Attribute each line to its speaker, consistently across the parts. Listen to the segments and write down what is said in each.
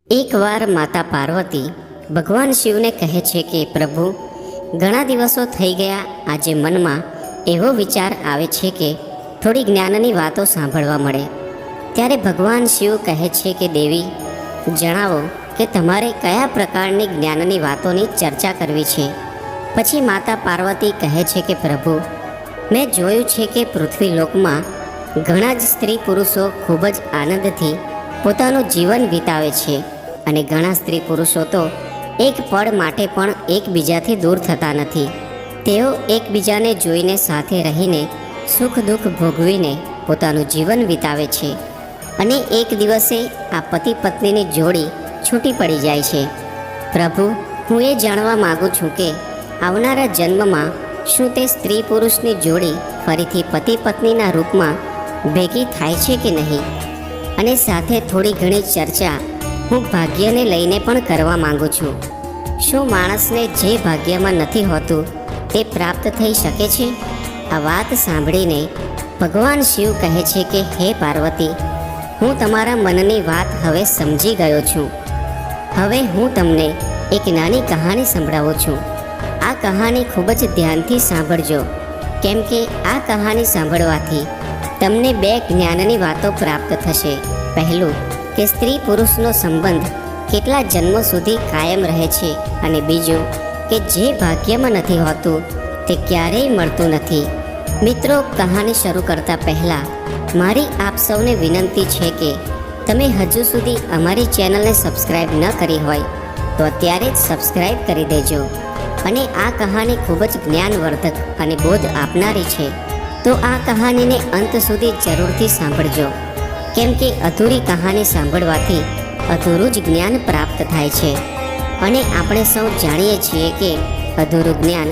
Speaker 1: એકવાર માતા પાર્વતી ભગવાન શિવને કહે છે કે પ્રભુ, ઘણા દિવસો થઈ ગયા, આજે મનમાં એવો વિચાર આવે છે કે થોડી જ્ઞાનની વાતો સાંભળવા મળે. ત્યારે ભગવાન શિવ કહે છે કે દેવી, જણાવો કે તમારે કયા પ્રકારની જ્ઞાનની વાતોની ચર્ચા કરવી છે. પછી માતા પાર્વતી કહે છે કે પ્રભુ, મેં જોયું છે કે પૃથ્વીલોકમાં ઘણા જ સ્ત્રી પુરુષો ખૂબ જ આનંદથી પોતાનું જીવન વિતાવે છે અને ઘણા સ્ત્રી પુરુષો તો એક પળ માટે પણ એકબીજાથી દૂર થતા નથી. તેઓ એકબીજાને જોઈને સાથે રહીને સુખ દુઃખ ભોગવીને પોતાનું જીવન વિતાવે છે અને એક દિવસે આ પતિ પત્નીની જોડી છૂટી પડી જાય છે. પ્રભુ, હું એ જાણવા માગું છું કે આવનારા જન્મમાં શું તે સ્ત્રી પુરુષની જોડી ફરીથી પતિ પત્નીના રૂપમાં ભેગી થાય છે કે નહીં? અને સાથે થોડી ઘણી ચર્ચા હું ભાગ્યને લઈને પણ કરવા માંગુ છું. શું માણસને જે ભાગ્યમાં નથી હોતું તે પ્રાપ્ત થઈ શકે છે? આ વાત સાંભળીને ભગવાન શિવ કહે છે કે હે પાર્વતી, હું તમારા મનની વાત હવે સમજી ગયો છું. હવે હું તમને એક નાની કહાની સંભળાવું છું. આ કહાની ખૂબ જ ધ્યાનથી સાંભળજો, કેમ કે આ કહાની સાંભળવાથી તમને બે જ્ઞાનની વાતો પ્રાપ્ત થશે. પહેલું, કે સ્ત્રી પુરુષનો સંબંધ કેટલા જન્મો સુધી કાયમ રહે છે, અને બીજું કે જે ભાગ્યમાં નથી હોતું તે ક્યારેય મળતું નથી. મિત્રો, કહાની શરૂ કરતા પહેલાં મારી આપ સૌને વિનંતી છે કે તમે હજુ સુધી અમારી ચેનલને સબસ્ક્રાઈબ ન કરી હોય તો અત્યારે જ સબસ્ક્રાઈબ કરી દેજો. અને આ કહાની ખૂબ જ જ્ઞાનવર્ધક અને બોધ આપનારી છે, તો આ કહાનીને અંત સુધી જરૂરથી સાંભળજો, કેમ કે અધૂરી કહાની સાંભળવાથી અધૂરું જ જ્ઞાન પ્રાપ્ત થાય છે. અને આપણે સૌ જાણીએ છીએ કે અધૂરું જ્ઞાન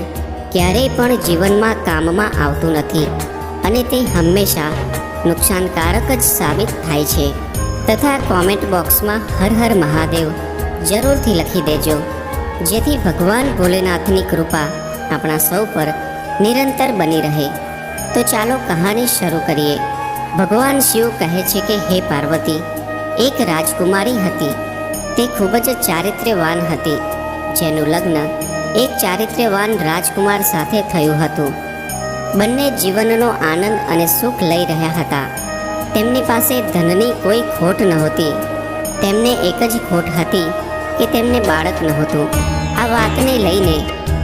Speaker 1: ક્યારેય પણ જીવનમાં કામમાં આવતું નથી અને તે હંમેશા નુકસાનકારક જ સાબિત થાય છે. તથા કોમેન્ટ બોક્સમાં હર હર મહાદેવ જરૂરથી લખી દેજો, જેથી ભગવાન ભોલેનાથની કૃપા આપણા સૌ પર નિરંતર બની રહે. તો ચાલો કહાની શરૂ કરીએ. ભગવાન શિવ કહે છે કે હે પાર્વતી, એક રાજકુમારી હતી. તે ખૂબ જ ચારિત્ર્યવાન હતી, જેનું લગ્ન એક ચારિત્ર્યવાન રાજકુમાર સાથે થયું હતું. બંને જીવનનો આનંદ અને સુખ લઈ રહ્યા હતા. તેમની પાસે ધનની કોઈ ખોટ નહોતી. તેમને એક જ ખોટ હતી કે તેમને બાળક નહોતું. આ વાતને લઈને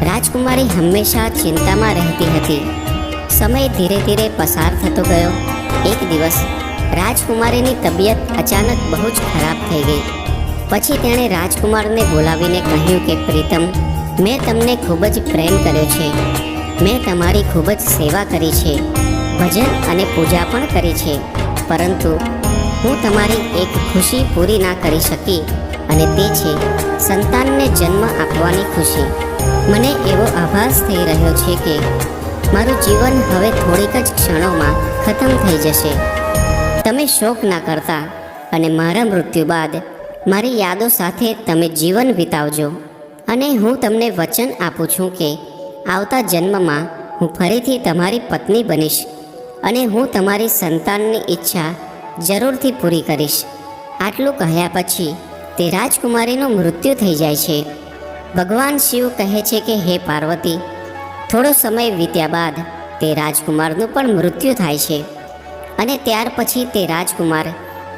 Speaker 1: રાજકુમારી હંમેશા ચિંતામાં રહેતી હતી. સમય ધીરે ધીરે પસાર થતો ગયો. એક દિવસ રાજકુમારીની તબિયત અચાનક બહુ જ ખરાબ થઈ ગઈ. પછી તેણે રાજકુમારને બોલાવીને કહ્યું કે પ્રીતમ, મેં તમને ખૂબ જ પ્રેમ કર્યો છે. મેં તમારી ખૂબ જ સેવા કરી છે, ભજન અને પૂજા પણ કરી છે, પરંતુ હું તમારી એક ખુશી પૂરી ના કરી શકી, અને તે છે સંતાનને જન્મ આપવાની ખુશી. મને એવો આભાસ થઈ રહ્યો છે કે મારું જીવન હવે થોડીક જ ક્ષણોમાં ખતમ થઈ જશે. તમે શોક ના કરતા અને મારા મૃત્યુ બાદ મારી યાદો સાથે તમે જીવન વિતાવજો. અને હું તમને વચન આપું છું કે આવતા જન્મમાં હું ફરીથી તમારી પત્ની બનીશ અને હું તમારી સંતાનની ઈચ્છા જરૂરથી પૂરી કરીશ. આટલું કહ્યા પછી તે રાજકુમારીનું મૃત્યુ થઈ જાય છે. ભગવાન શિવ કહે છે કે હે પાર્વતી, થોડો સમય વીત્યા બાદ તે રાજકુમારનું પણ મૃત્યુ થાય છે. અને ત્યાર પછી તે રાજકુમાર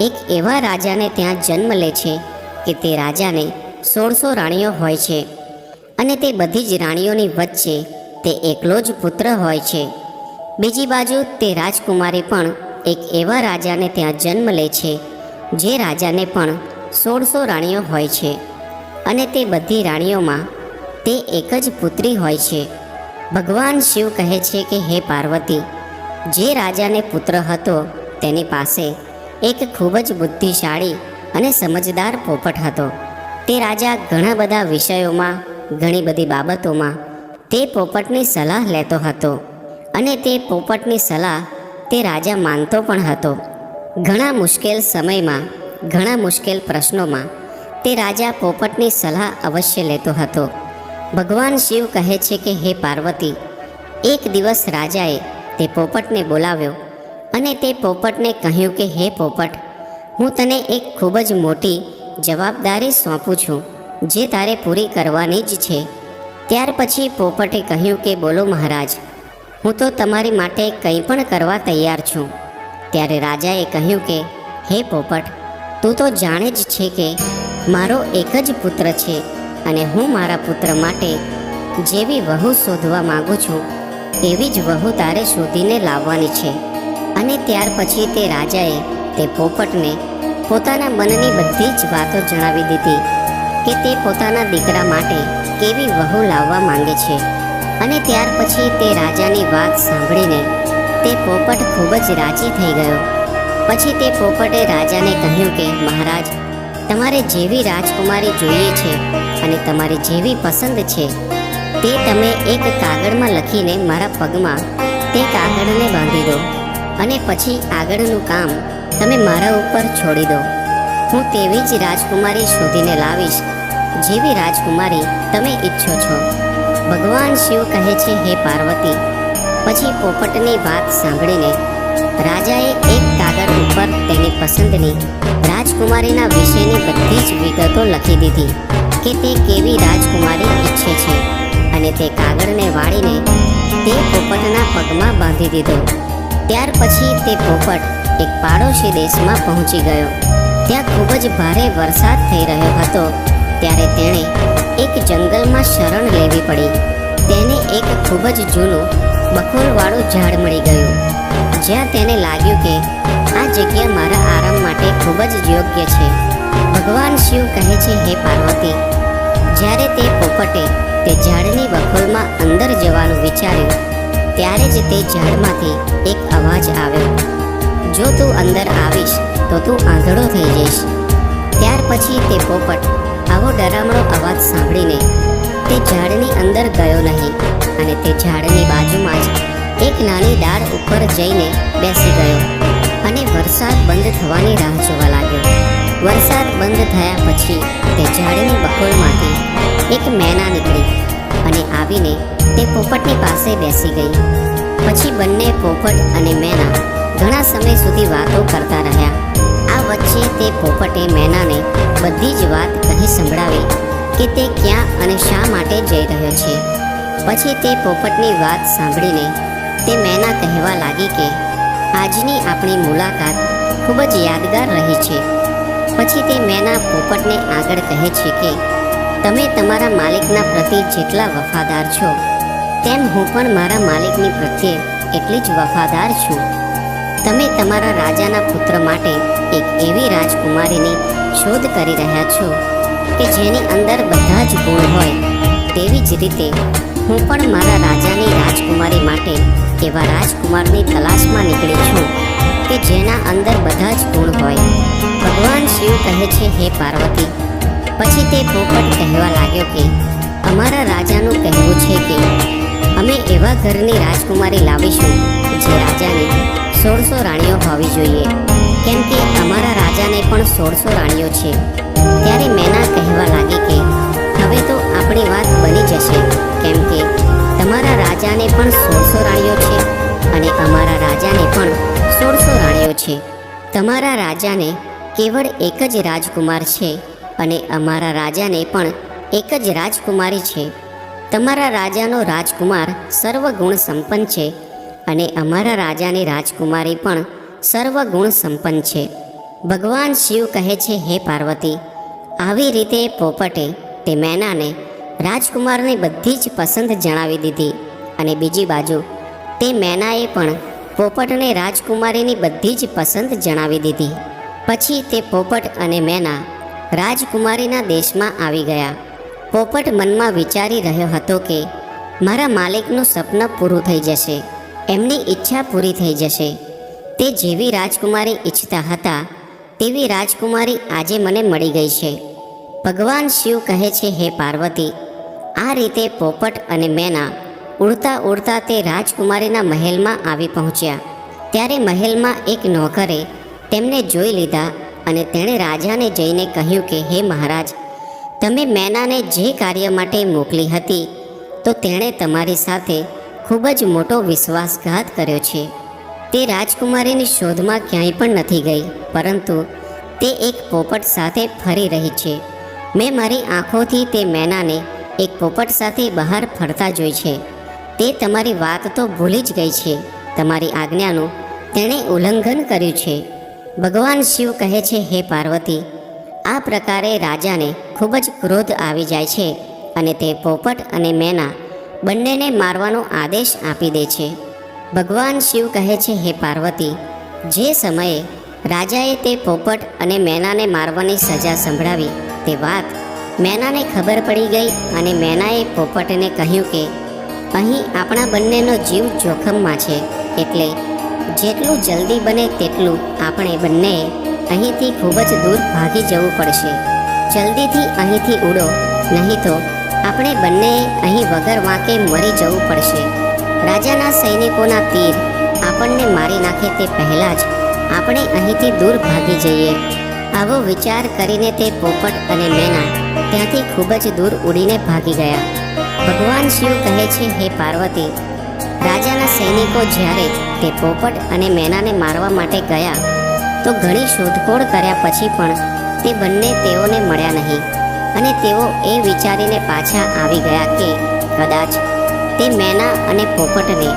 Speaker 1: એક એવા રાજાને ત્યાં જન્મ લે છે કે તે રાજાને 1600 રાણીઓ હોય છે, અને તે બધી જ રાણીઓની વચ્ચે તે એકલો જ પુત્ર હોય છે. બીજી બાજુ તે રાજકુમારી પણ એક એવા રાજાને ત્યાં જન્મ લે છે જે રાજાને પણ 1600 રાણીઓ હોય છે, અને તે બધી રાણીઓમાં તે એક જ પુત્રી હોય છે. ભગવાન શિવ કહે છે કે હે પાર્વતી, જે રાજાને પુત્ર હતો તેની પાસે એક ખૂબ જ બુદ્ધિશાળી અને સમજદાર પોપટ હતો. તે રાજા ઘણા બધા વિષયોમાં, ઘણી બધી બાબતોમાં તે પોપટની સલાહ લેતો હતો, અને તે પોપટની સલાહ તે રાજા માનતો પણ હતો. ઘણા મુશ્કેલ સમયમાં, ઘણા મુશ્કેલ પ્રશ્નોમાં તે રાજા પોપટની સલાહ અવશ્ય લેતો હતો. ભગવાન શિવ કહે છે કે હે પાર્વતી, એક દિવસ રાજાએ તે પોપટને બોલાવ્યો અને તે પોપટને કહ્યું કે હે પોપટ, હું તને એક ખૂબ જ મોટી જવાબદારી સોંપું છું જે તારે પૂરી કરવાની જ છે. ત્યાર પછી પોપટે કહ્યું કે બોલો મહારાજ, હું તો તમારી માટે કંઈ પણ કરવા તૈયાર છું. ત્યારે રાજાએ કહ્યું કે હે પોપટ, તું તો જાણે જ છે કે મારો એક જ પુત્ર છે અને હું મારા પુત્ર માટે જેવી વહુ શોધવા માગું છું એવી જ વહુ તારે શોધીને લાવવાની છે. અને ત્યાર પછી તે રાજાએ તે પોપટને પોતાના મનની બધી જ વાતો જણાવી દીધી કે તે પોતાના દીકરા માટે કેવી વહુ લાવવા માંગે છે. અને ત્યાર પછી તે રાજાની વાત સાંભળીને તે પોપટ ખૂબ જ રાજી થઈ ગયો. પછી તે પોપટે રાજાને કહ્યું કે મહારાજ, તમારે જેવી રાજકુમારી જોઈએ છે અને તમારી જેવી પસંદ છે તે તમે એક કાગળમાં લખીને મારા પગમાં તે કાગળને બાંધી દો અને પછી આગળનું કામ તમે મારા ઉપર છોડી દો. હું તેવી જ રાજકુમારી શોધીને લાવીશ જેવી રાજકુમારી તમે ઈચ્છો છો. ભગવાન શિવ કહે છે હે પાર્વતી. પછી પોપટની વાત સાંભળીને રાજાએ એક કાગળ ઉપર તેની પસંદની રાજકુમારીના વિશેની બધી જ વિગતો લખી દીધી કે તે કેવી રાજકુમારી ઈચ્છે છે અને તે કાગળને વાળીને તે પોપટના પગમાં બાંધી દીધો. ત્યાર પછી તે પોપટ એક પાડોશી દેશમાં પહોંચી ગયો. ત્યાં ખૂબ જ ભારે વરસાદ થઈ રહ્યો હતો. ત્યારે તેણે એક જંગલમાં શરણ લેવી પડી. તેને એક ખૂબ જ જૂનું બખોલવાળું ઝાડ મળી ગયું, જ્યાં તેને લાગ્યું કે આ જગ્યા મારા આરામ માટે ખૂબ જ યોગ્ય છે. ભગવાન શિવ કહે છે હે પાર્વતી, જ્યારે તે પોપટે તે ઝાડની બખોલમાં અંદર જવાનું વિચાર્યું ત્યારે જ તે ઝાડમાંથી એક અવાજ આવ્યો, જો તું અંદર આવીશ તો તું આંધળો થઈ જઈશ. ત્યાર પછી તે પોપટ આવો ડરામણો અવાજ સાંભળીને તે ઝાડની અંદર ગયો નહીં અને તે ઝાડની બાજુમાં જ એક નાની ડાળ ઉપર જઈને બેસી ગયો અને વરસાદ બંધ થવાની રાહ જોવા લાગ્યો. વરસાદ બંધ થયા પછી તે ઝાડની બખોલમાંથી એક મેના નીકળી અને આવીને તે પોપટની પાસે બેસી ગઈ. પછી બંને પોપટ અને મેના ઘણા સમય સુધી વાતો કરતા રહ્યા. આ વચ્ચે તે પોપટે મેનાને બધી જ વાત કહી સંભળાવી કે તે ક્યાં અને શા માટે જઈ રહ્યો છે. પછી તે પોપટની વાત સાંભળીને તે મેના કહેવા લાગી કે આજની આપણી મુલાકાત ખૂબ જ યાદગાર રહી છે. પછી તે મેના પોપટને આગળ કહે છે કે તમે તમારા માલિકના પ્રતિ જેટલા વફાદાર છો તેમ હું પણ મારા માલિકની પ્રત્યે એટલી જ વફાદાર છું. તમે તમારા રાજાના પુત્ર માટે એક એવી રાજકુમારીની શોધ કરી રહ્યા છો કે જેની અંદર બધા જ ગુણ હોય. તેવી જ રીતે હું પણ મારા રાજાની રાજકુમારી માટે એવા રાજકુમારની તલાશમાં નીકળી છું કે જેના અંદર બધા જ ગુણ હોય. ભગવાન શિવ કહે છે હે પાર્વતી. પછી તે પોપટ કહેવા લાગ્યો કે અમારા રાજાનું કહેવું છે કે અમે એવા ઘરની રાજકુમારી લાવીશું જે રાજાની 1600 રાણીઓ હોવી જોઈએ, કેમ કે અમારા રાજાને પણ 1600 રાણીઓ છે. ત્યારે મેના કહેવા લાગી કે હવે તો આપણી વાત બની જશે, કેમ કે તમારા રાજાને પણ 1600 રાણીઓ છે અને અમારા રાજાને પણ 1600 રાણીઓ છે. તમારા રાજાને કેવળ એક જ રાજકુમાર છે અને અમારા રાજાને પણ એક જ રાજકુમારી છે. તમારા રાજાનો રાજકુમાર સર્વગુણ સંપન્ન છે અને અમારા રાજાની રાજકુમારી પણ સર્વગુણ સંપન્ન છે. ભગવાન શિવ કહે છે હે પાર્વતી. આવી રીતે પોપટે તે મેનાને રાજકુમારની બધી જ પસંદ જણાવી દીધી અને બીજી બાજુ તે મેનાએ પણ પોપટને રાજકુમારીની બધી જ પસંદ જણાવી દીધી. પછી તે પોપટ અને મેના રાજકુમારીના દેશમાં આવી ગયા. પોપટ મનમાં વિચારી રહ્યો હતો કે મારા માલિકનું સપનું પૂરું થઈ જશે, એમની ઈચ્છા પૂરી થઈ જશે. તે જેવી રાજકુમારી ઈચ્છતા હતા તેવી રાજકુમારી આજે મને મળી ગઈ છે. ભગવાન શિવ કહે છે હે પાર્વતી. આ રીતે પોપટ અને મેના ઉડતા ઉડતા તે રાજકુમારીના મહેલમાં આવી પહોંચ્યા. ત્યારે મહેલમાં એક નોકરે તેમને જોઈ લીધા અને તેણે રાજાને જઈને કહ્યું કે હે મહારાજ, તમે મેનાને જે કાર્ય માટે મોકલી હતી તો તેણે તમારી સાથે ખૂબ જ મોટો વિશ્વાસઘાત કર્યો છે. તે રાજકુમારીની શોધમાં ક્યાંય પણ નથી ગઈ, પરંતુ તે એક પોપટ સાથે ફરી રહી છે. મેં મારી આંખોથી તે મેનાને એક પોપટ સાથે બહાર ફરતા જોઈ છે. તે તમારી વાત તો ભૂલી જ ગઈ છે. તમારી આજ્ઞાનું તેણે ઉલ્લંઘન કર્યું છે. ભગવાન શિવ કહે છે, હે પાર્વતી, આ પ્રકારે રાજાને ખૂબ જ ક્રોધ આવી જાય છે અને તે પોપટ અને મેના બંનેને મારવાનો આદેશ આપી દે છે. ભગવાન શિવ કહે છે, હે પાર્વતી, જે સમયે રાજાએ તે પોપટ અને મેનાને મારવાની સજા સંભળાવી તે વાત મેનાને ખબર પડી ગઈ અને મેનાએ પોપટને કહ્યું કે અહીં આપણા બંનેનો જીવ જોખમમાં છે, એટલે જેટલું જલ્દી બને તેટલું આપણે બંનેએ અહીંથી ખૂબ જ દૂર ભાગી જવું પડશે. જલ્દીથી અહીંથી ઉડો, નહીં તો આપણે બંનેએ અહીં વગર વાંકે મરી જવું પડશે. રાજાના સૈનિકોના તીર આપણને મારી નાખે તે પહેલાં જ આપણે અહીંથી દૂર ભાગી જઈએ. આવો વિચાર કરીને તે પોપટ અને મેના ત્યાંથી ખૂબ જ દૂર ઉડીને ભાગી ગયા. ભગવાન શિવ કહે છે, હે પાર્વતી, રાજાના સૈનિકો જ્યારે તે પોપટ અને મેનાને મારવા માટે ગયા તો ઘણી શોધખોળ કર્યા પછી પણ તે બંને તેઓને મળ્યા નહીં અને તેઓ એ વિચારીને પાછા આવી ગયા કે કદાચ તે મેના અને પોપટને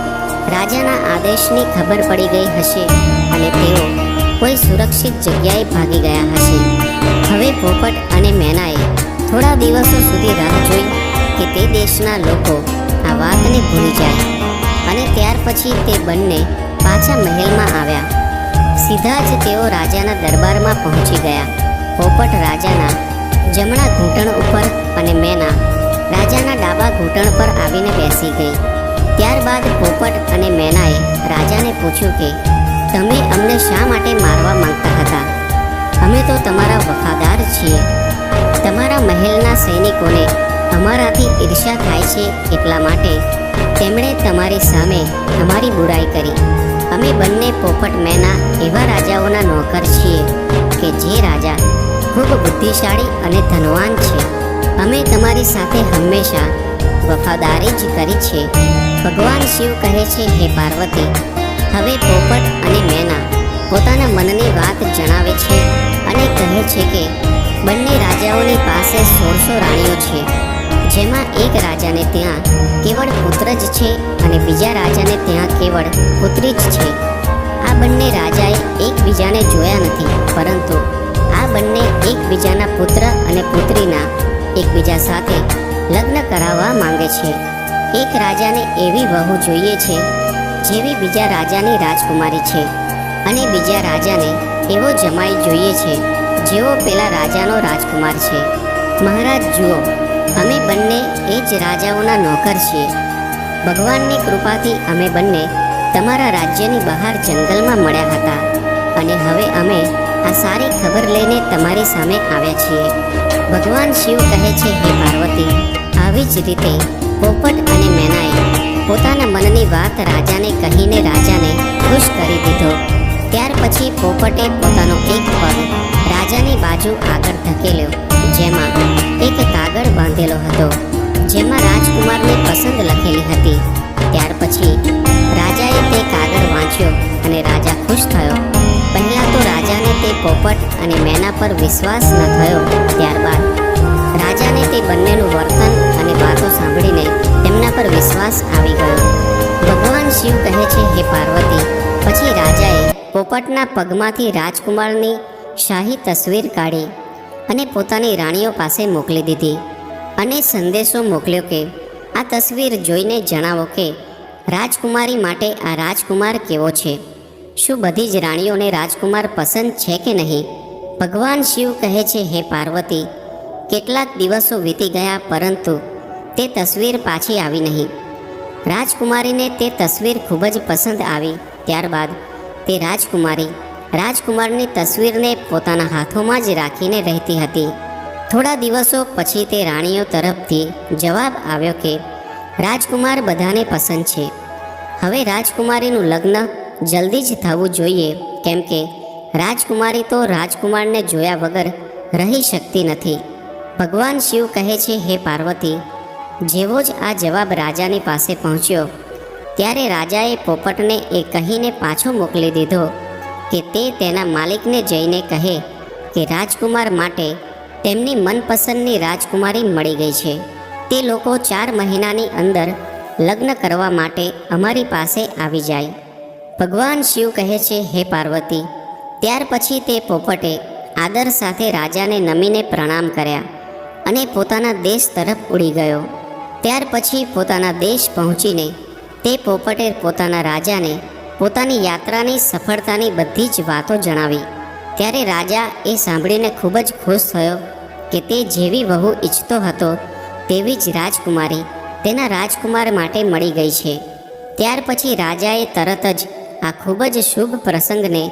Speaker 1: રાજાના આદેશની ખબર પડી ગઈ હશે અને તેઓ કોઈ સુરક્ષિત જગ્યાએ ભાગી ગયા હશે. હવે પોપટ અને મેનાએ થોડા દિવસો સુધી રાહ જોઈ કે તે દેશના લોકો આ વાતને ભૂલી જાય અને ત્યાર પછી તે બંને પાછા મહેલમાં આવ્યા. સીધા જ તેઓ રાજાના દરબારમાં પહોંચી ગયા. પોપટ રાજાના જમણા ઘૂંટણ ઉપર અને મેના રાજાના ડાબા ઘૂંટણ પર આવીને બેસી ગઈ. ત્યારબાદ પોપટ અને મેનાએ રાજાને પૂછ્યું કે તમે અમને શા માટે મારવા માંગતા હતા? અમે તો તમારા વફાદાર છીએ. તમારા મહેલના સૈનિકોને અમારાથી ઈર્ષ્યા થાય છે, એટલા માટે તેમણે તમારી સામે અમારી બુરાઈ કરી. અમે બંને પોપટ મેના એવા રાજાઓના નોકર છીએ કે જે રાજા ખૂબ બુદ્ધિશાળી અને ધનવાન છે. અમે તમારી સાથે હંમેશા વફાદારી જ કરી છે. ભગવાન શિવ કહે છે, હે પાર્વતી, હવે પોપટ અને મેના પોતાના મનની વાત જણાવે છે અને કહે છે કે બંને રાજાઓની પાસે 1600 રાણીઓ છે, જેમાં એક રાજાને ત્યાં કેવળ પુત્ર જ છે અને બીજા રાજાને ત્યાં કેવળ પુત્રી જ છે. આ બંને રાજાએ એકબીજાને જોયા નથી, પરંતુ આ બંને એકબીજાના પુત્ર અને પુત્રીના એકબીજા સાથે લગ્ન કરાવવા માંગે છે. એક રાજાને એવી વહુ જોઈએ છે જેવી બીજા રાજાની રાજકુમારી છે અને બીજા રાજાને એવો જમાઈ જોઈએ છે જેવો પેલા રાજાનો રાજકુમાર છે. મહારાજ જુઓ, અમે બંને એ જ રાજાઓના નોકર છીએ. ભગવાનની કૃપાથી અમે બંને તમારા રાજ્યની બહાર જંગલમાં મળ્યા હતા અને હવે અમે આ સારી ખબર લઈને તમારી સામે આવ્યા છીએ. ભગવાન શિવ કહે છે, હે પાર્વતી, આવી જ રીતે પોપટ અને મેનાએ પોતાના મનની વાત રાજાને કહીને રાજાને ખુશ કરી દીધો. ત્યાર પછી પોપટે પોતાનો એક પગ રાજાની બાજુ આગળ ધકેલ્યો, જેમાં એક કાગળ બાંધેલો હતો જેમાં રાજકુમારની પસંદ લખેલી હતી. ત્યાર પછી રાજાએ તે કાગળ વાંચ્યો અને રાજા ખુશ થયો. પહેલાં તો રાજાને તે પોપટ અને મેના પર વિશ્વાસ ન થયો. ત્યારબાદ રાજાને તે બંનેનું વર્તન અને વાતો સાંભળીને તેમના પર વિશ્વાસ આવી ગયો. ભગવાન શિવ કહે છે, હે પાર્વતી, પછી રાજાએ પોપટના પગમાંથી રાજકુમારની શાહી તસવીર કાઢી અને પોતાની રાણીઓ પાસે મોકલી દીધી અને સંદેશો મોકલ્યો કે આ તસવીર જોઈને જણાવો કે રાજકુમારી માટે આ રાજકુમાર કેવો છે. શું બધી જ રાણીઓને રાજકુમાર પસંદ છે કે નહીં? ભગવાન શિવ કહે છે, હે પાર્વતી, કેટલાક દિવસો વીતી ગયા પરંતુ તે તસવીર પાછી આવી નહીં. રાજકુમારીને તે તસવીર ખૂબ જ પસંદ આવી. ત્યારબાદ તે રાજકુમારની તસવીરને પોતાના હાથોમાં જ રાખીને રહેતી હતી. થોડા દિવસો પછી તે રાણીઓ તરફથી જવાબ આવ્યો કે રાજકુમાર બધાને પસંદ છે. હવે રાજકુમારીનું લગ્ન જલ્દી જ થવું જોઈએ, કેમ કે રાજકુમારી તો રાજકુમારને જોયા વગર રહી શકતી નથી. ભગવાન શિવ કહે છે, હે પાર્વતી, જેવો જ આ જવાબ રાજાની પાસે પહોંચ્યો ત્યારે રાજાએ પોપટને એ કહીને પાછો મોકલી દીધો કે તે તેના માલિકને જઈને કહે કે રાજકુમાર માટે તેમની મનપસંદની રાજકુમારી મળી ગઈ છે. તે લોકો 4 મહિનાની અંદર લગ્ન કરવા માટે અમારી પાસે આવી જાય. ભગવાન શિવ કહે છે, હે પાર્વતી. ત્યાર પછી તે પોપટે આદર સાથે રાજાને નમીને પ્રણામ કર્યા અને પોતાના દેશ તરફ ઉડી ગયો. ત્યાર પછી પોતાના દેશ પહોંચીને તે પોપટે પોતાના રાજાને પોતાની યાત્રાની સફળતાની બધી જ વાતો જણાવી. ત્યારે રાજા એ સાંભળીને ખૂબ જ ખુશ થયો કે તે જેવી વહુ ઈચ્છતો હતો તેવી જ રાજકુમારી તેના રાજકુમાર માટે મળી ગઈ છે. ત્યાર પછી રાજાએ તરત જ આ ખૂબ જ શુભ પ્રસંગને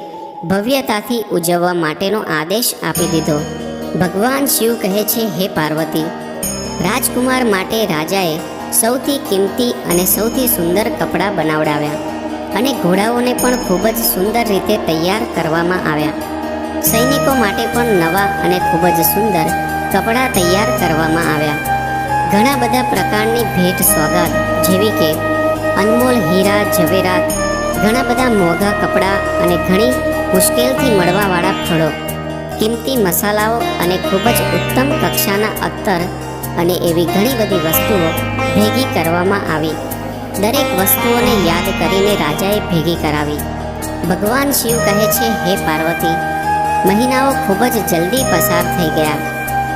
Speaker 1: ભવ્યતાથી ઉજવવા માટેનો આદેશ આપી દીધો. ભગવાન શિવ કહે છે, હે પાર્વતી. રાજકુમાર માટે રાજાએ સૌથી કિંમતી અને સૌથી સુંદર કપડાં બનાવડાવ્યા અને ઘોડાઓને પણ ખૂબ જ સુંદર રીતે તૈયાર કરવામાં આવ્યા. સૈનિકો માટે પણ નવા અને ખૂબ જ સુંદર કપડાં તૈયાર કરવામાં આવ્યા. ઘણા બધા પ્રકારની ભેટ સોગાદ જેવી કે અનમોલ હીરા ઝવેરાત, ઘણા બધા મોંઘા કપડાં અને ઘણી મુશ્કેલથી મળવાવાળા ફળો, કિંમતી મસાલાઓ અને ખૂબ જ ઉત્તમ કક્ષાના અત્તર અને એવી ઘણી બધી વસ્તુઓ ભેગી કરવામાં આવી. દરેક વસ્તુઓને યાદ કરીને રાજાએ ભેગી કરાવી. ભગવાન શિવ કહે છે, હે પાર્વતી. મહિનાઓ ખૂબ જ જલ્દી પસાર થઈ ગયા.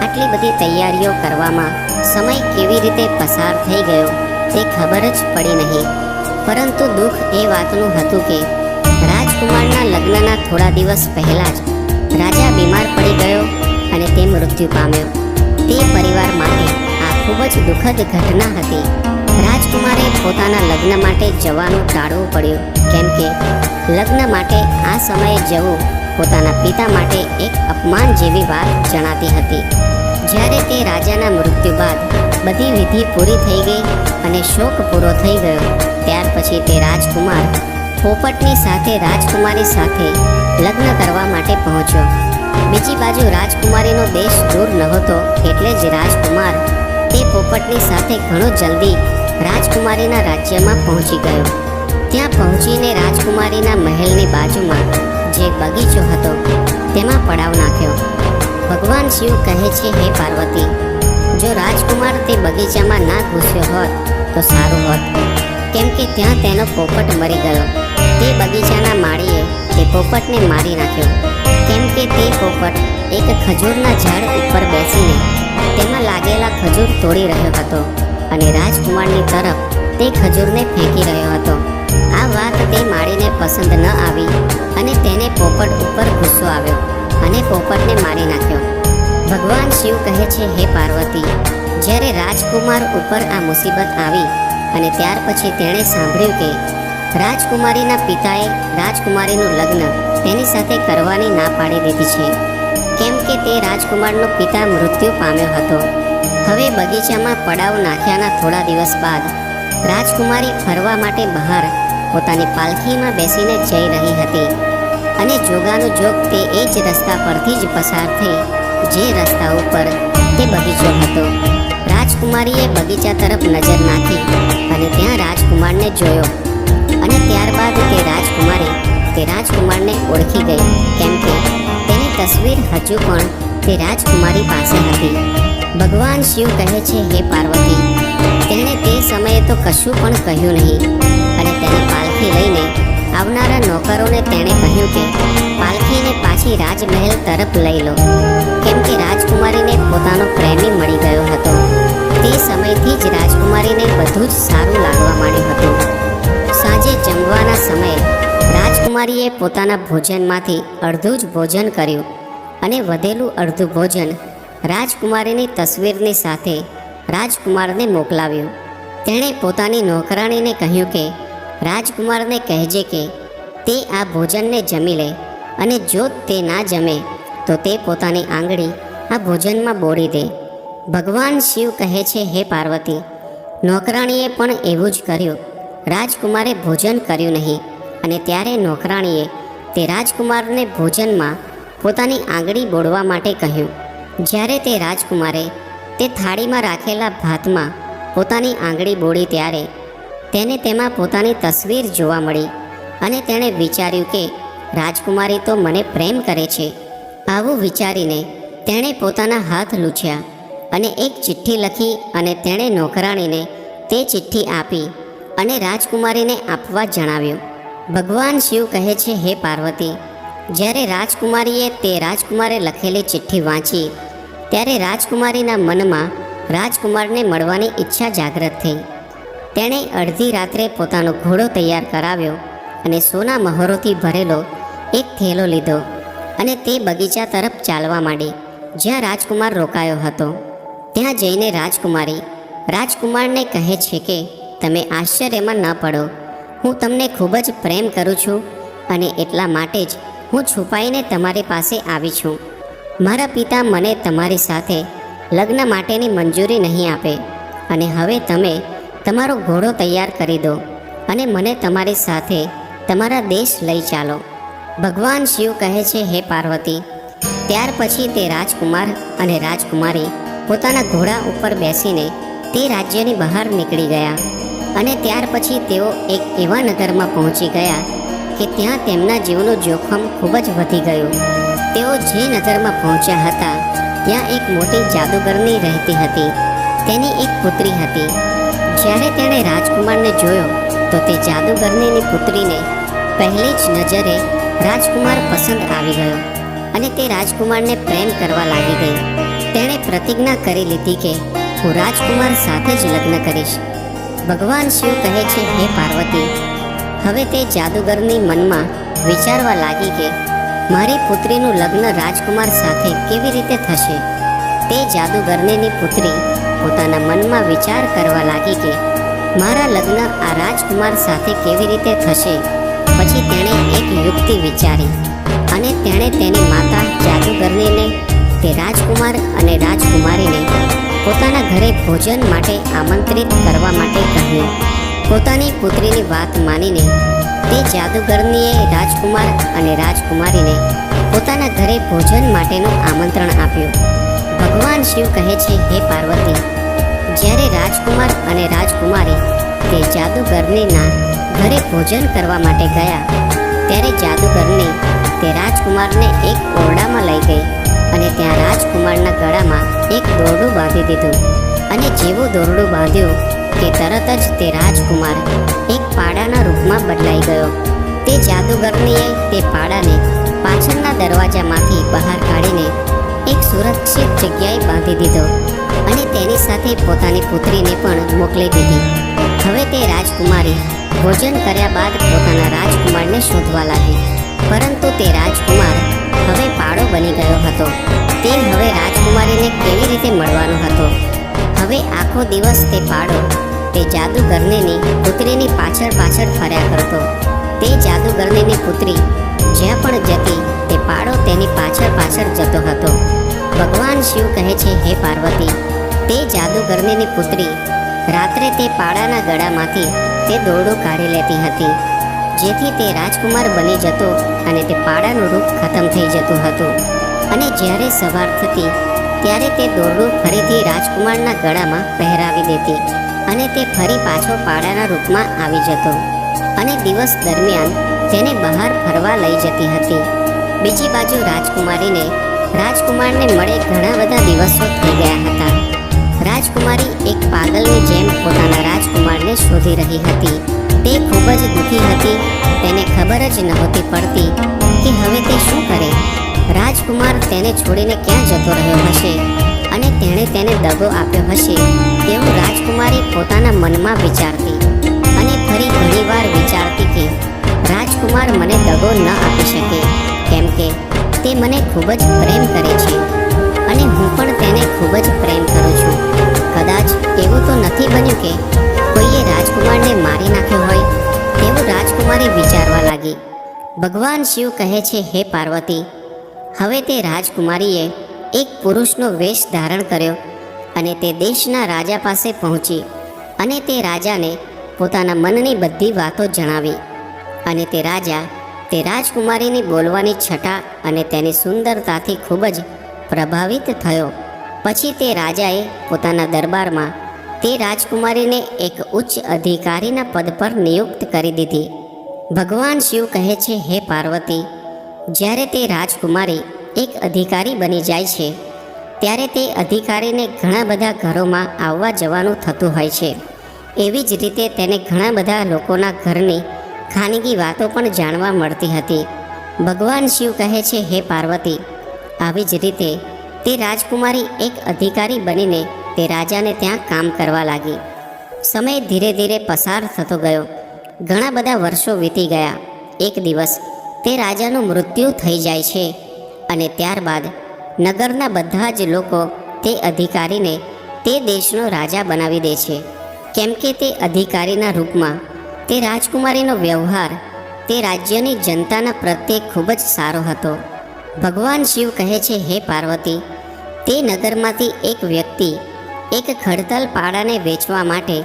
Speaker 1: આટલી બધી તૈયારીઓ કરવામાં સમય કેવી રીતે પસાર થઈ ગયો તે ખબર જ પડી નહીં. પરંતુ દુઃખ એ વાતનું હતું કે રાજકુમારના લગ્નના થોડા દિવસ પહેલાં જ રાજા બીમાર પડી ગયો અને તે મૃત્યુ પામ્યો. તે પરિવાર માટે આ ખૂબ જ દુઃખદ ઘટના હતી. રાજકુમારે પોતાના લગ્ન માટે જવાનું ટાળવું પડ્યું, કેમ કે લગ્ન માટે આ સમયે જવું પોતાના પિતા માટે એક અપમાન જેવી વાત જણાતી હતી. જ્યારે તે રાજાના મૃત્યુ બાદ બધી વિધિ પૂરી થઈ ગઈ અને શોક પૂરો થઈ ગયો, ત્યાર પછી તે રાજકુમાર પોપટની સાથે રાજકુમારી સાથે લગ્ન કરવા માટે પહોંચ્યો. બીજી બાજુ રાજકુમારીનો દેશ દૂર નહોતો, એટલે જ રાજકુમાર તે પોપટની સાથે ઘણો જલ્દી રાજકુમારીના રાજ્યમાં પહોંચી ગયો. ત્યાં પહોંચીને રાજકુમારીના મહેલની બાજુમાં જે બગીચો હતો તેમાં પડાવ નાખ્યો. ભગવાન શિવ કહે છે, હે પાર્વતી. જો રાજકુમાર તે બગીચામાં ના ઘૂસ્યો હોત તો સારું હોત, કેમ કે ત્યાં તેનો પોપટ મરી ગયો. તે બગીચાના માળીએ તે પોપટને મારી નાખ્યો, કેમ કે તે પોપટ એક ખજૂરના ઝાડ ઉપર બેસીને તેમાં લાગેલા ખજૂર તોડી રહ્યો હતો અને રાજકુમારની તરફ તે ખજૂરને ફેંકી રહ્યો હતો. આ વાત તે માળીને પસંદ ન આવી અને તેને પોપટ ઉપર ગુસ્સો આવ્યો અને પોપટને મારી નાખ્યો. ભગવાન શિવ કહે છે, હે પાર્વતી. જ્યારે રાજકુમાર ઉપર આ મુસીબત આવી અને ત્યાર પછી તેણે સાંભળ્યું કે રાજકુમારીના પિતાએ રાજકુમારીનું લગ્ન તેની સાથે કરવાની ના પાડી દીધી છે, કેમ કે તે રાજકુમારનો પિતા મૃત્યુ પામ્યો હતો. હવે બગીચામાં પડાવ નાખ્યાના થોડા દિવસ બાદ રાજકુમારી ફરવા માટે બહાર પોતાની પાલખીમાં બેસીને જઈ રહી હતી અને જોગાનું જોગ તે એ જ રસ્તા પરથી જ પસાર થઈ જે રસ્તા ઉપર તે બગીચો હતો. રાજકુમારીએ બગીચા તરફ નજર નાખી અને ત્યાં રાજકુમારને જોયો અને ત્યારબાદ તે રાજકુમારને ઓળખી ગઈ, કેમ કે તેની તસવીર હજુ પણ તે રાજકુમારી પાસે હતી. ભગવાન શિવ કહે છે, હે પાર્વતી. તેણે તે સમયે તો કશું પણ કહ્યું નહીં અને તેની પાલખી લઈને આવનારા નોકરોને તેણે કહ્યું કે પાલખીને પાછી રાજમહેલ તરફ લઈ લો, કેમ કે રાજકુમારીને પોતાનો પ્રેમી મળી ગયો હતો. તે સમયથી જ રાજકુમારીને બધું જ સારું લાગવા માંડ્યું હતું. સાંજે જમવાના સમયે રાજકુમારીએ પોતાના ભોજનમાંથી અડધું જ ભોજન કર્યું અને વધેલું અડધું ભોજન રાજકુમારીની તસવીરની સાથે રાજકુમારને મોકલાવ્યું. તેણે પોતાની નોકરાણીને કહ્યું કે રાજકુમારને કહેજે કે તે આ ભોજનને જમી લે અને જો તે ના જમે તો તે પોતાની આંગળી આ ભોજનમાં બોળી દે. ભગવાન શિવ કહે છે, હે પાર્વતી. નોકરાણીએ પણ એવું જ કર્યું. રાજકુમારે ભોજન કર્યું નહીં અને ત્યારે નોકરાણીએ તે રાજકુમારને ભોજનમાં પોતાની આંગળી બોળવા માટે કહ્યું. જ્યારે તે રાજકુમારે તે થાળીમાં રાખેલા ભાતમાં પોતાની આંગળી બોળી ત્યારે તેને તેમાં પોતાની તસવીર જોવા મળી અને તેણે વિચાર્યું કે રાજકુમારી તો મને પ્રેમ કરે છે આવું વિચારીને તેણે પોતાના હાથ લૂછ્યા અને એક ચિઠ્ઠી લખી અને તેણે નોકરાણીને તે ચિઠ્ઠી આપી અને રાજકુમારીને આપવા જણાવ્યું. ભગવાન શિવ કહે છે, હે પાર્વતી, જ્યારે રાજકુમારીએ તે રાજકુમારે લખેલી ચિઠ્ઠી વાંચી ત્યારે રાજકુમારીના મનમાં રાજકુમારને મળવાની ઈચ્છા જાગૃત થઈ. તેણે અડધી રાત્રે પોતાનો ઘોડો તૈયાર કરાવ્યો અને સોના મહોરોથી ભરેલો એક થેલો લીધો અને તે બગીચા તરફ ચાલવા માંડી જ્યાં રાજકુમાર રોકાયો હતો. ત્યાં જઈને રાજકુમારી રાજકુમારને કહે છે કે તમે આશ્ચર્યમાં ન પડો, હું તમને ખૂબ જ પ્રેમ કરું છું અને એટલા માટે જ હું છુપાઈને તમારી પાસે આવી છું. મારા પિતા મને તમારી સાથે લગ્ન માટેની મંજૂરી નહીં આપે અને હવે તમે તમારો ઘોડો તૈયાર કરી દો અને મને તમારી સાથે તમારા દેશ લઈ ચાલો. ભગવાન શિવ કહે છે, હે પાર્વતી, ત્યાર પછી તે રાજકુમાર અને રાજકુમારી પોતાના ઘોડા ઉપર બેસીને તે રાજ્યની બહાર નીકળી ગયા અને ત્યાર પછી તેઓ એક એવા નગરમાં પહોંચી ગયા કે ત્યાં તેમના જીવનું જોખમ ખૂબ જ વધી ગયું. તેઓ જે નગરમાં પહોંચ્યા હતા ત્યાં એક મોટી જાદુગરની રહેતી હતી. તેની એક પુત્રી હતી. જ્યારે તેણે રાજકુમારને જોયો તો તે જાદુગરનીની પુત્રીને પહેલી જ નજરે રાજકુમાર પસંદ આવી ગયો અને તે રાજકુમારને પ્રેમ કરવા લાગી ગઈ. તેણે પ્રતિજ્ઞા કરી લીધી કે હું રાજકુમાર સાથે જ લગ્ન કરીશ. ભગવાન શિવ કહે છે, હે પાર્વતી, હવે તે જાદુગરની મનમાં વિચારવા લાગી કે મારી પુત્રીનું લગ્ન રાજકુમાર સાથે કેવી રીતે થશે. તે જાદુગરનીની પુત્રી પોતાના મનમાં વિચાર કરવા લાગી કે મારા લગ્ન આ રાજકુમાર સાથે કેવી રીતે થશે. પછી તેણે એક યુક્તિ વિચારી અને તેણે તેની માતા જાદુગરનીને તે રાજકુમાર અને રાજકુમારીને પોતાના ઘરે ભોજન માટે આમંત્રિત કરવા માટે કહ્યું. પોતાની પુત્રીની વાત માનીને તે જાદુગરનીએ રાજકુમાર અને રાજકુમારીને પોતાના ઘરે ભોજન માટેનું આમંત્રણ આપ્યું. ભગવાન શિવ કહે છે, હે પાર્વતી, જ્યારે રાજકુમાર અને રાજકુમારી તે જાદુગરનીના ઘરે ભોજન કરવા માટે ગયા ત્યારે જાદુગરની તે રાજકુમારને એક ઓરડામાં લઈ ગઈ અને ત્યાં રાજકુમારના ગળામાં એક દોરડું બાંધી દીધું અને જેવું દોરડું બાંધ્યું કે તરત જ તે રાજકુમાર એક પાડાના રૂપમાં બદલાઈ ગયો. તે જાદુગરનીએ તે પાડાને પાછળના દરવાજામાંથી બહાર કાઢીને એક સુરક્ષિત જગ્યાએ બાંધી દીધો અને તેની સાથે પોતાની પુત્રીને પણ મોકલી દીધી. હવે તે રાજકુમારી ભોજન કર્યા બાદ પોતાના રાજકુમારને શોધવા લાગી, પરંતુ તે રાજકુમાર હવે પાડો બની ગયો હતો. તે હવે રાજકુમારીને કેવી રીતે મળવાનો હતો. હવે આખો દિવસ તે પાડો તે જાદુગરનીની પુત્રીની પાછળ પાછળ ફર્યા કરતો. તે જાદુગરનીની પુત્રી જ્યાં પણ જતી તે પાડો તેની પાછળ પાછળ જતો હતો. ભગવાન શિવ કહે છે, હે પાર્વતી, તે જાદુગરનીની પુત્રી રાત્રે તે પાડાના ગળામાંથી તે દોરડું કાઢી લેતી હતી, જેથી તે રાજકુમાર બની જતો અને તે પાડાનું રૂપ ખતમ થઈ જતું હતું. અને જ્યારે સવાર થતી ત્યારે તે દોરડું ફરીથી રાજકુમારના ગળામાં પહેરાવી દેતી અને તે ફરી પાછો પાડાના રૂપમાં આવી જતો અને દિવસ દરમિયાન તેને બહાર ફરવા લઈ જતી હતી. બીજી બાજુ રાજકુમારને મળે ઘણા બધા દિવસો થઈ ગયા હતા. રાજકુમારી એક પાગલની જેમ પોતાના રાજકુમારને શોધી રહી હતી. તે ખૂબ જ દુઃખી હતી. તેને ખબર જ નહોતી પડતી કે હવે તે શું કરે. રાજકુમાર તેને છોડીને ક્યાં જતો રહ્યો હશે અને તેણે તેને દગો આપ્યો હશે તેવું રાજકુમારી પોતાના મનમાં વિચારતી અને ફરી ઘણીવાર વિચારતી કે રાજકુમાર મને દગો ન આપી શકે, કેમ કે તે મને ખૂબ જ પ્રેમ કરે છે અને હું પણ તેને ખૂબ જ પ્રેમ કરું છું. કદાચ એવું તો નથી બન્યું કે કોઈએ રાજકુમારને મારી નાખ્યો હોય તેવું રાજકુમારી વિચારવા લાગી. ભગવાન શિવ કહે છે, હે પાર્વતી, હવે તે રાજકુમારીએ એક પુરુષનો વેશ ધારણ કર્યો અને તે દેશના રાજા પાસે પહોંચી અને તે રાજાને પોતાના મનની બધી વાતો જણાવી. અને તે રાજા તે રાજકુમારીની બોલવાની છટા અને તેની સુંદરતાથી ખૂબ જ પ્રભાવિત થયો. પછી તે રાજાએ પોતાના દરબારમાં તે રાજકુમારીને એક ઉચ્ચ અધિકારીના પદ પર નિયુક્ત કરી દીધી. ભગવાન શિવ કહે છે, હે પાર્વતી, જ્યારે તે રાજકુમારી એક અધિકારી બની જાય છે ત્યારે તે અધિકારીને ઘણા બધા ઘરોમાં આવવા જવાનું થતું હોય છે. એવી જ રીતે તેને ઘણા બધા લોકોના ઘરની ખાનગી વાતો પણ જાણવા મળતી હતી. ભગવાન શિવ કહે છે, હે પાર્વતી, આવી જ રીતે તે રાજકુમારી એક અધિકારી બનીને તે રાજાને ત્યાં કામ કરવા લાગી. સમય ધીરે ધીરે પસાર થતો ગયો. ઘણા બધા વર્ષો વીતી ગયા. એક દિવસ તે રાજાનું મૃત્યુ થઈ જાય છે અને ત્યારબાદ નગરના બધા જ લોકો તે અધિકારીને તે દેશનો રાજા બનાવી દે છે, કેમ કે તે અધિકારીના રૂપમાં તે રાજકુમારીનો વ્યવહાર તે રાજ્યની જનતાના પ્રત્યે ખૂબ જ સારો હતો. ભગવાન શિવ કહે છે, હે પાર્વતી, તે નગરમાંથી એક વ્યક્તિ એક ખડતલ પાડાને વેચવા માટે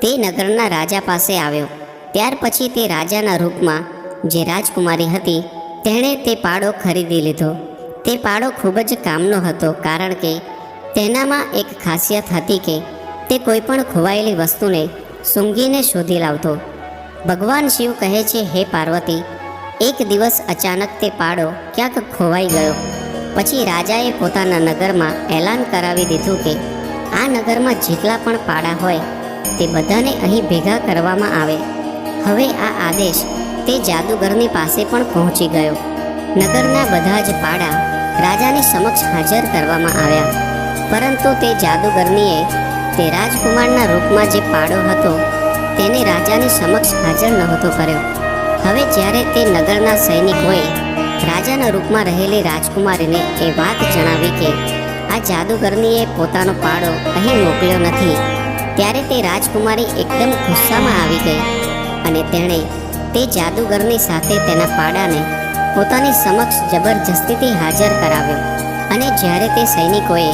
Speaker 1: તે નગરના રાજા પાસે આવ્યો. ત્યાર પછી તે રાજાના રૂપમાં જે રાજકુમારી હતી તેણે તે પાડો ખરીદી લીધો. તે પાડો ખૂબ જ કામનો હતો, કારણ કે તેનામાં એક ખાસિયત હતી કે તે કોઈ પણ ખોવાયેલી વસ્તુને સૂંઘીને શોધી લાવતો. ભગવાન શિવ કહે છે, હે પાર્વતી, એક દિવસ અચાનક તે પાડો ક્યાંક ખોવાઈ ગયો. પછી રાજાએ પોતાના નગરમાં એલાન કરાવી દીધું કે આ નગરમાં જેટલા પણ પાડા હોય તે બધાને અહીં ભેગા કરવામાં આવે. હવે આ આદેશ તે જાદુગરની પાસે પણ પહોંચી ગયો. નગરના બધા જ પાડા રાજાની સમક્ષ હાજર કરવામાં આવ્યા, પરંતુ તે જાદુગરનીએ તે રાજકુમારના રૂપમાં જે પાડો હતો તેને રાજાની સમક્ષ હાજર નહોતો કર્યો. હવે જ્યારે તે નગરના સૈનિકોએ રાજાના રૂપમાં રહેલી રાજકુમારીને એ વાત જણાવી કે આ જાદુગરનીએ પોતાનો પાડો અહીં મોકલ્યો નથી, ત્યારે તે રાજકુમારી એકદમ ગુસ્સામાં આવી ગઈ અને તેણે તે જાદુગરની સાથે તેના પાડાને પોતાની સમક્ષ જબરજસ્તીથી હાજર કરાવ્યો. અને જ્યારે તે સૈનિકોએ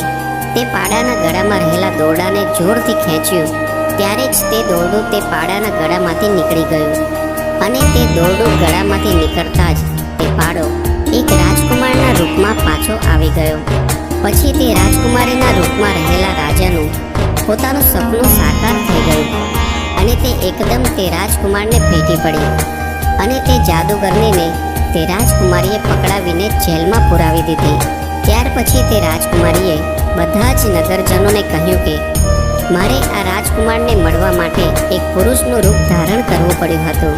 Speaker 1: તે પાડાના ગળામાં રહેલા દોરડાને જોરથી ખેંચ્યું ત્યારે જ તે દોરડું તે પાડાના ગળામાંથી નીકળી ગયું. અને તે દોરડું ગળામાંથી નીકળતા જ તે પાડો એક રાજકુમારના રૂપમાં પાછો આવી ગયો. પછી તે રાજકુમારીના રૂપમાં રહેલા રાજાનું પોતાનું સપનું સાકાર થઈ ગયું અને તે એકદમ તે રાજકુમારને ભેટી પડી અને તે જાદુગરનીને તે રાજકુમારીએ પકડાવીને જેલમાં પુરાવી દીધી. ત્યાર પછી તે રાજકુમારીએ બધા જ નગરજનોને કહ્યું કે મારે આ રાજકુમારને મળવા માટે એક પુરુષનું રૂપ ધારણ કરવું પડ્યું હતું.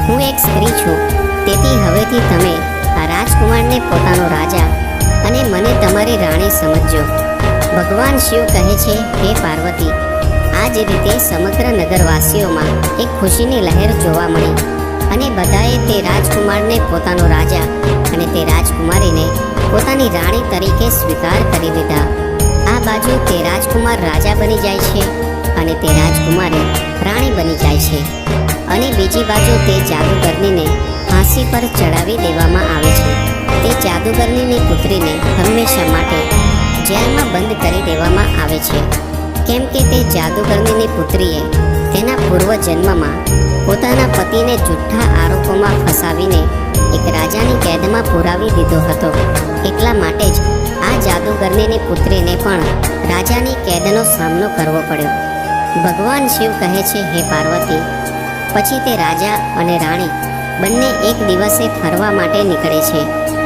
Speaker 1: હું એક સ્ત્રી છું, તેથી હવેથી તમે આ રાજકુમારને પોતાનો રાજા અને મને તમારી રાણી સમજજો. ભગવાન શિવ કહે છે, હે પાર્વતી, આ જ રીતે સમગ્ર નગરવાસીઓમાં એક ખુશીની લહેર જોવા મળી અને બધાએ તે રાજકુમારને પોતાનો રાજા અને તે રાજકુમારીને પોતાની રાણી તરીકે સ્વીકાર કરી લીધા. આ બાજુ તે રાજકુમાર રાજા બની જાય છે અને તે રાજકુમારી રાણી બની જાય છે, અને બીજી બાજુ તે જાદુગરનીને ફાંસી પર ચડાવી દેવામાં આવે છે. તે જાદુગરનીની પુત્રીને હંમેશા માટે જેલમાં બંધ કરી દેવામાં આવે છે, કેમ કે તે જાદુગરનીની પુત્રીએ તેના પૂર્વજન્મમાં પોતાના પતિને જૂઠ્ઠા આરોપોમાં ફસાવીને એક રાજાની કેદમાં પુરાવી દીધો હતો. એટલા માટે જ આ જાદુગરનીની પુત્રીને પણ રાજાની કેદનો સામનો કરવો પડ્યો. ભગવાન શિવ કહે છે, હે પાર્વતી, પછી તે રાજા અને રાણી બંને એક દિવસે ફરવા માટે નીકળે છે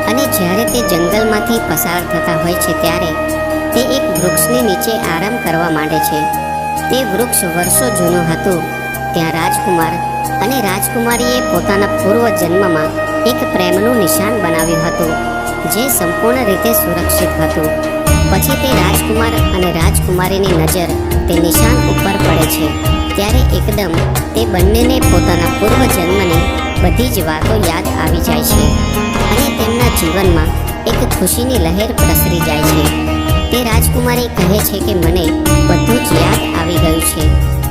Speaker 1: અને જ્યારે તે જંગલમાંથી પસાર થતા હોય છે ત્યારે તે એક વૃક્ષની નીચે આરામ કરવા માંડે છે. તે વૃક્ષ વર્ષો જૂનું હતું. ત્યાં રાજકુમાર અને રાજકુમારીએ પોતાના પૂર્વજન્મમાં એક પ્રેમનું નિશાન બનાવ્યું હતું, જે સંપૂર્ણ રીતે સુરક્ષિત હતું. પછી તે રાજકુમાર અને રાજકુમારીની નજર તે નિશાન ઉપર પડે છે ત્યારે એકદમ તે બંનેને પોતાના પૂર્વજન્મની બધી જ વાતો યાદ આવી જાય છે અને તેમના જીવનમાં એક ખુશીની લહેર પ્રસરી જાય છે. તે રાજકુમારી કહે છે કે મને બધું જ યાદ આવી ગયું છે.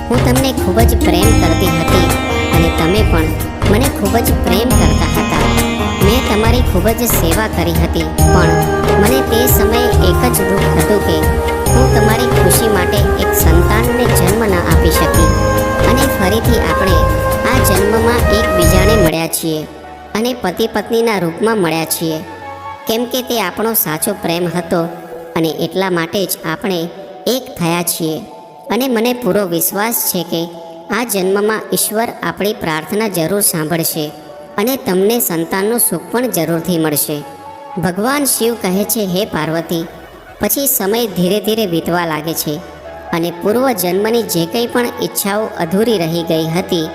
Speaker 1: હું તમને ખૂબ જ પ્રેમ કરતી હતી અને તમે પણ મને ખૂબ જ પ્રેમ કરતા હતા. મેં તમારી ખૂબ જ સેવા કરી હતી, પણ મને તે સમયે એક જ દુઃખ હતું કે હું તમારી ખુશી માટે એક સંતાનને જન્મ ન આપી શકી. અને ફરીથી આપણે આ જન્મમાં એકબીજાને મળ્યા છીએ અને પતિ પત્નીના રૂપમાં મળ્યા છીએ, કેમ કે તે આપણો સાચો પ્રેમ હતો અને એટલા માટે જ આપણે એક થયા છીએ. અને મને પૂરો વિશ્વાસ છે કે આ જન્મમાં ઈશ્વર આપણી પ્રાર્થના જરૂર સાંભળશે અને તમને સંતાનનું સુખ પણ જરૂરથી મળશે. ભગવાન શિવ કહે છે, હે પાર્વતી, પછી સમય ધીરે ધીરે વીતવા લાગે છે અને પૂર્વ જન્મની જે કંઈ પણ ઈચ્છાઓ અધૂરી રહી ગઈ હતી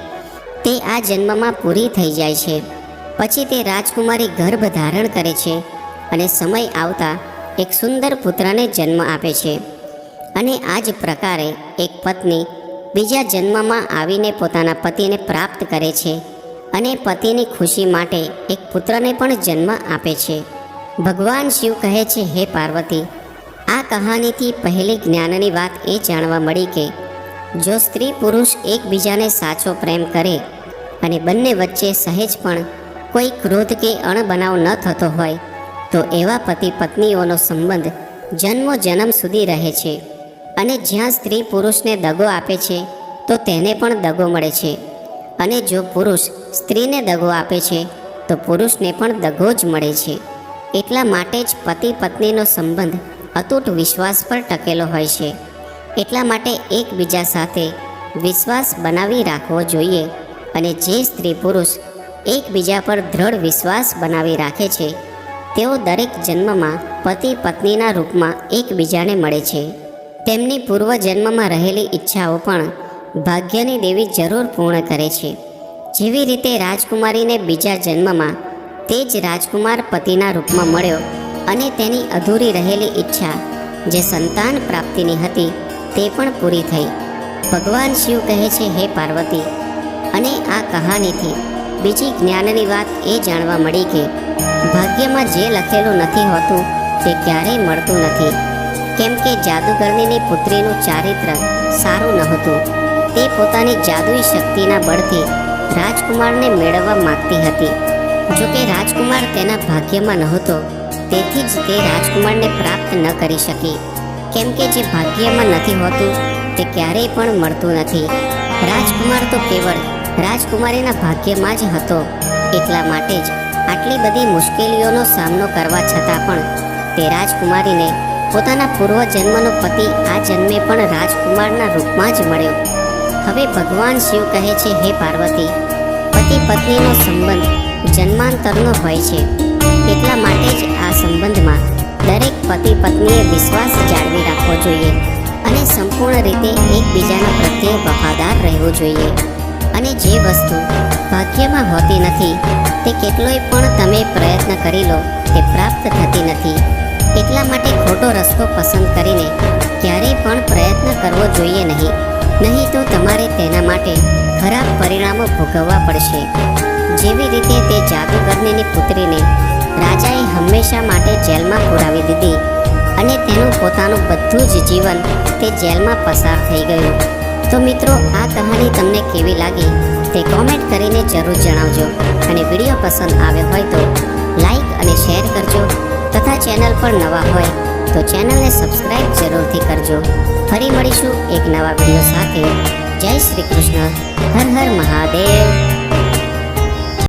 Speaker 1: તે આ જન્મમાં પૂરી થઈ જાય છે. પછી તે રાજકુમારી ગર્ભ ધારણ કરે છે અને સમય આવતા એક સુંદર પુત્રને જન્મ આપે છે. અને આ જ પ્રકારે એક પત્ની બીજા જન્મમાં આવીને પોતાના પતિને પ્રાપ્ત કરે છે અને પતિની ખુશી માટે એક પુત્રને પણ જન્મ આપે છે. ભગવાન શિવ કહે છે, હે પાર્વતી, આ કહાનીથી પહેલી જ્ઞાનની વાત એ જાણવા મળી કે જો સ્ત્રી પુરુષ એકબીજાને સાચો પ્રેમ કરે અને બંને વચ્ચે સહેજ પણ કોઈ ક્રોધ કે અણબનાવ ન થતો હોય તો એવા પતિ પત્નીઓનો સંબંધ જન્મો જન્મ સુધી રહે છે. અને જ્યાં સ્ત્રી પુરુષને દગો આપે છે તો તેને પણ દગો મળે છે, અને જો પુરુષ સ્ત્રીને દગો આપે છે તો પુરુષને પણ દગો જ મળે છે. એટલા માટે જ પતિ પત્નીનો સંબંધ અતૂટ વિશ્વાસ પર ટકેલો હોય છે. એટલા માટે એકબીજા સાથે વિશ્વાસ બનાવી રાખવો જોઈએ. અને જે સ્ત્રી પુરુષ એકબીજા પર દ્રઢ વિશ્વાસ બનાવી રાખે છે તેઓ દરેક જન્મમાં પતિ પત્નીના રૂપમાં એકબીજાને મળે છે. તેમની પૂર્વજન્મમાં રહેલી ઈચ્છાઓ પણ ભાગ્યની દેવી જરૂર પૂર્ણ કરે છે. જેવી રીતે રાજકુમારીને બીજા જન્મમાં તે જ રાજકુમાર પતિના રૂપમાં મળ્યો અને તેની અધૂરી રહેલી ઈચ્છા જે સંતાન પ્રાપ્તિની હતી તે પણ પૂરી થઈ. ભગવાન શિવ કહે છે, હે પાર્વતી, અને આ કહાનીથી બીજી જ્ઞાનની વાત એ જાણવા મળી કે ભાગ્યમાં જે લખેલું નથી હોતું તે ક્યારેય મળતું નથી. કેમ કે જાદુગરણીની પુત્રીનું ચારિત્ર સારું નહોતું. તે પોતાની જાદુઈ શક્તિના બળથી રાજકુમારને મેળવવા માંગતી હતી. જોકે રાજકુમાર તેના ભાગ્યમાં નહોતો, તેથી જ તે રાજકુમારને પ્રાપ્ત ન કરી શકી. કેમ કે જે ભાગ્યમાં નથી હોતું તે ક્યારેય પણ મળતું નથી. રાજકુમાર તો કેવળ રાજકુમારીના ભાગ્યમાં જ હતો. એટલા માટે જ આટલી બધી મુશ્કેલીઓનો સામનો કરવા છતાં પણ તે રાજકુમારીને પોતાના પૂર્વજન્મનો પતિ આ જન્મે પણ રાજકુમારના રૂપમાં જ મળ્યો. હવે ભગવાન શિવ કહે છે, હે પાર્વતી, પતિ પત્નીનો સંબંધ જન્માંતરનો હોય છે. એટલા માટે જ આ સંબંધમાં દરેક પતિ પત્નીએ વિશ્વાસ જાળવી રાખવો જોઈએ અને સંપૂર્ણ રીતે એકબીજાના પ્રત્યે વફાદાર રહેવું જોઈએ. અને જે વસ્તુ ભાગ્યમાં હોતી નથી તે કેટલોય પણ તમે પ્રયત્ન કરી લો તે પ્રાપ્ત થતી નથી. એટલા માટે ખોટો રસ્તો પસંદ કરીને ક્યારેય પણ પ્રયત્ન કરવો જોઈએ નહીં. નહીં તો તમારે તેના માટે ખરાબ પરિણામો ભોગવવા પડશે. જેવી રીતે તે જાદુગરણીની પુત્રીને રાજાએ હંમેશા માટે જેલમાં પુરાવી દીધી અને તેનું પોતાનું બધું જ જીવન તે જેલમાં પસાર થઈ ગયું. તો મિત્રો, આ કહાની તમને કેવી લાગી તે કોમેન્ટ કરીને જરૂર જણાવજો. અને વિડીયો પસંદ આવ્યો હોય તો લાઈક અને શેર કરજો તથા ચેનલ પર નવા હોય તો ચેનલને સબસ્ક્રાઈબ જરૂરથી કરજો. ફરી મળીશું એક નવા વિડીયો સાથે. જય શ્રી કૃષ્ણ. હર હર મહાદેવ.